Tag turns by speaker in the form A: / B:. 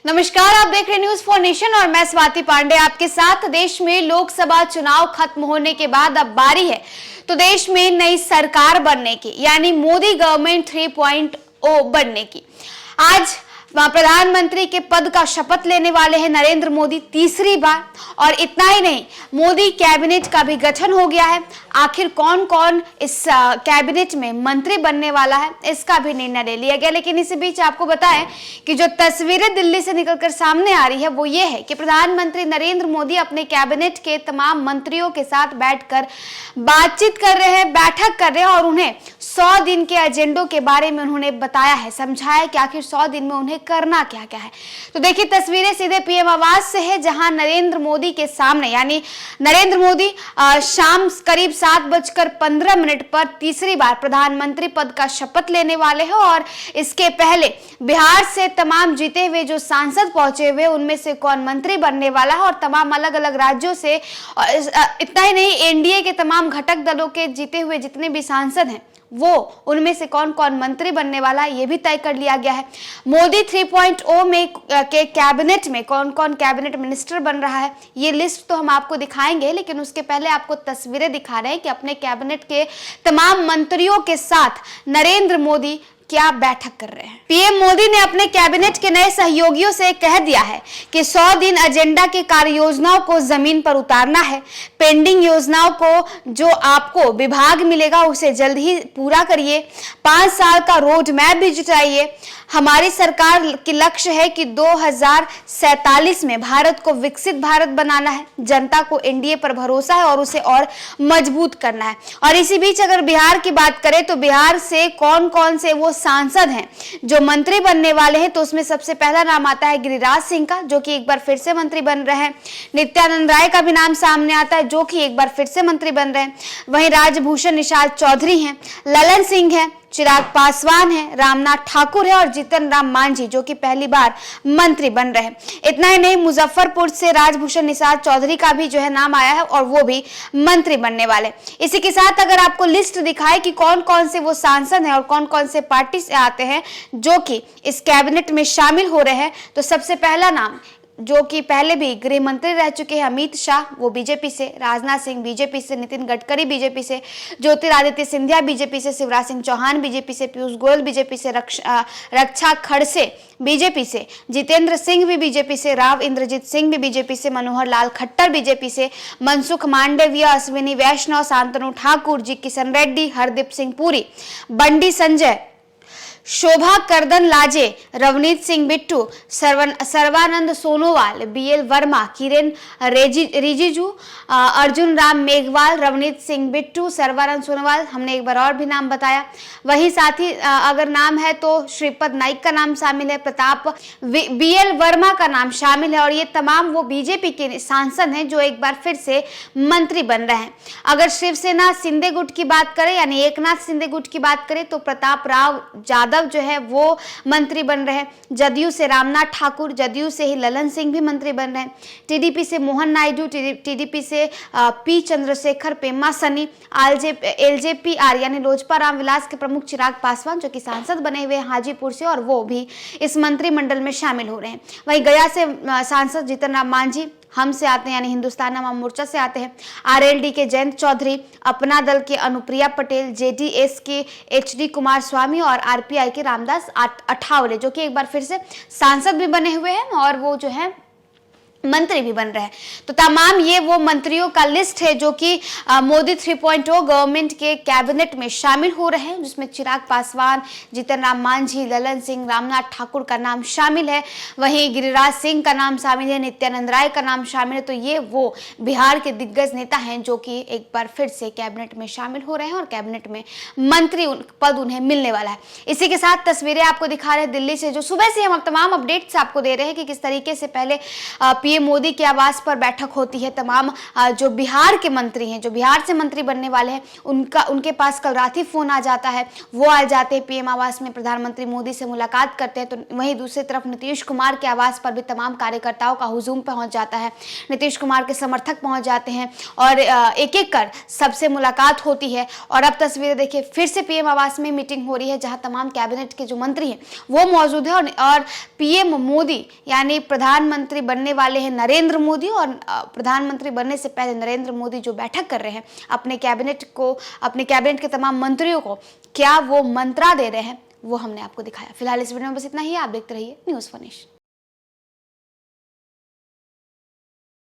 A: नमस्कार, आप देख रहे न्यूज फॉर नेशन और मैं स्वाति पांडे आपके साथ। देश में लोकसभा चुनाव खत्म होने के बाद अब बारी है तो देश में नई सरकार बनने की, यानी मोदी गवर्नमेंट 3.0 बनने की। आज प्रधानमंत्री के पद का शपथ लेने वाले हैं नरेंद्र मोदी तीसरी बार। और इतना ही नहीं, मोदी कैबिनेट का भी गठन हो गया है। आखिर कौन कौन इस कैबिनेट में मंत्री बनने वाला है, इसका भी निर्णय ले लिया गया। लेकिन इसी बीच आपको बताएं कि जो तस्वीरें दिल्ली से निकलकर सामने आ रही है वो ये है कि प्रधानमंत्री नरेंद्र मोदी अपने कैबिनेट के तमाम मंत्रियों के साथ बैठकर बातचीत कर रहे हैं, बैठक कर रहे हैं और उन्हें 100 दिन के एजेंडों के बारे में उन्होंने बताया है, समझाया कि आखिर 100 दिन में उन्हें करना क्या क्या है। तो देखिए, तस्वीरें सीधे पीएम आवास से है, जहां नरेंद्र मोदी के सामने, यानी नरेंद्र मोदी शाम करीब 7:15 पर तीसरी बार प्रधानमंत्री पद का शपथ लेने वाले हैं। और इसके पहले बिहार से तमाम जीते हुए जो सांसद पहुंचे हुए, उनमें से कौन मंत्री बनने वाला है और तमाम अलग अलग राज्यों से, इतना ही नहीं, एनडीए के तमाम घटक दलों के जीते हुए जितने भी सांसद हैं वो, उनमें से कौन कौन मंत्री बनने वाला है ये भी तय कर लिया गया है। मोदी 3.0 में के कैबिनेट में कौन कौन कैबिनेट मिनिस्टर बन रहा है, ये लिस्ट तो हम आपको दिखाएंगे, लेकिन उसके पहले आपको तस्वीरें दिखा रहे हैं कि अपने कैबिनेट के तमाम मंत्रियों के साथ नरेंद्र मोदी क्या बैठक कर रहे हैं। पीएम मोदी ने अपने कैबिनेट के नए सहयोगियों से कह दिया है कि 100 दिन एजेंडा के कार्य योजनाओं को जमीन पर उतारना है। पेंडिंग योजनाओं को जो आपको विभाग मिलेगा उसे जल्द ही पूरा करिए। 5 साल का रोड मैप भी जुटाइए। हमारी सरकार की लक्ष्य है कि 2047 में भारत को विकसित भारत बनाना है। जनता को एनडीए पर भरोसा है और उसे और मजबूत करना है। और इसी बीच अगर बिहार की बात करें तो बिहार से कौन कौन से वो सांसद हैं जो मंत्री बनने वाले हैं, तो उसमें सबसे पहला नाम आता है गिरिराज सिंह का, जो कि एक बार फिर से मंत्री बन रहे हैं। नित्यानंद राय का भी नाम सामने आता है, जो कि एक बार फिर से मंत्री बन रहे हैं। वहीं राजभूषण निषाद चौधरी हैं, ललन सिंह है, चिराग पासवान है, रामनाथ ठाकुर है और जीतन राम मांझी, जो कि पहली बार मंत्री बन रहे हैं। इतना ही नहीं, मुजफ्फरपुर से राजभूषण निषाद चौधरी का भी जो है नाम आया है और वो भी मंत्री बनने वाले। इसी के साथ अगर आपको लिस्ट दिखाए कि कौन कौन से वो सांसद हैं और कौन कौन से पार्टी से आते हैं जो कि इस कैबिनेट में शामिल हो रहे हैं, तो सबसे पहला नाम, जो कि पहले भी गृह मंत्री रह चुके हैं, अमित शाह, वो बीजेपी से, राजनाथ सिंह बीजेपी से, नितिन गडकरी बीजेपी से, ज्योतिरादित्य सिंधिया बीजेपी से, शिवराज सिंह चौहान बीजेपी से, पीयूष गोयल बीजेपी से, रक्षा खड़से बीजेपी से, जितेंद्र सिंह भी बीजेपी से, राव इंद्रजीत सिंह भी बीजेपी से, मनोहर लाल खट्टर बीजेपी से, मनसुख मांडविया, अश्विनी वैष्णव, शांतनु ठाकुर जी, किशन रेड्डी, हरदीप सिंह पुरी, बंडी संजय, शोभा करदन लाजे, रवनीत सिंह बिट्टू, सर्वानंद सोनोवाल, बीएल वर्मा, किरेन रिजिजू, अर्जुन राम मेघवाल, रवनीत सिंह बिट्टू, सर्वानंद सोनोवाल, हमने एक बार और भी नाम बताया। वहीं साथ ही अगर नाम है तो श्रीपद नाइक का नाम शामिल है, प्रताप बीएल वर्मा का नाम शामिल है और ये तमाम वो बीजेपी के सांसद हैं जो एक बार फिर से मंत्री बन रहे हैं। अगर शिवसेना शिंदे गुट की बात करें, यानी एकनाथ शिंदे गुट की बात करें, तो प्रताप राव यादव जो है वो मंत्री बन रहे हैं। जदयू से रामनाथ ठाकुर, जदयू से ही ललन सिंह भी मंत्री बन रहे हैं। टीडीपी से मोहन नायडू, टीडीपी से पी चंद्रशेखर, पेमा सनी, एलजेपी-आर यानी लोजपा रामविलास के प्रमुख चिराग पासवान, जो कि सांसद बने हुए हैं हाजीपुर से, और वो भी इस मंत्रिमंडल में शामिल हो रहे हैं। वहीं गया से सांसद जीतन राम मांझी हम से आते हैं, यानी हिंदुस्तान अवाम मोर्चा से आते हैं। आरएलडी के जयंत चौधरी, अपना दल के अनुप्रिया पटेल, जेडीएस के एचडी कुमार स्वामी और आरपीआई के रामदास अठावले, जो कि एक बार फिर से सांसद भी बने हुए हैं और वो जो है मंत्री भी बन रहे हैं। तो तमाम ये वो मंत्रियों का लिस्ट है जो कि मोदी 3.0 गवर्नमेंट के कैबिनेट में शामिल हो रहे हैं, जिसमें चिराग पासवान, जीतन राम मांझी, ललन सिंह, रामनाथ ठाकुर का नाम शामिल है। वहीं गिरिराज सिंह का नाम शामिल है, नित्यानंद राय का नाम शामिल है। तो ये वो बिहार के दिग्गज नेता हैं जो कि एक बार फिर से कैबिनेट में शामिल हो रहे हैं और कैबिनेट में मंत्री पद उन्हें मिलने वाला है। इसी के साथ तस्वीरें आपको दिखा रहे हैं दिल्ली से, जो सुबह से हम तमाम अपडेट्स आपको दे रहे हैं कि किस तरीके से पहले पीएम मोदी के आवास पर बैठक होती है। तमाम जो बिहार के मंत्री हैं, जो बिहार से मंत्री बनने वाले हैं, उनके पास कल रात ही फोन आ जाता है। वो आ जाते हैं पीएम आवास में, प्रधानमंत्री मोदी से मुलाकात करते हैं। तो वहीं दूसरी तरफ नीतीश कुमार के आवास पर भी तमाम कार्यकर्ताओं का हुजूम पहुंच जाता है। नीतीश कुमार के समर्थक पहुंच जाते हैं और एक एक कर सबसे मुलाकात होती है। और अब तस्वीरें देखिए, फिर से पीएम आवास में मीटिंग हो रही है, जहां तमाम कैबिनेट के जो मंत्री हैं वो मौजूद है। और पीएम मोदी यानी प्रधानमंत्री बनने वाले हैं नरेंद्र मोदी, और प्रधानमंत्री बनने से पहले नरेंद्र मोदी जो बैठक कर रहे हैं अपने कैबिनेट के तमाम मंत्रियों को, क्या वो मंत्रा दे रहे हैं, वो हमने आपको दिखाया। फिलहाल इस वीडियो में बस इतना ही। आप देखते रहिए न्यूज़4नेशन।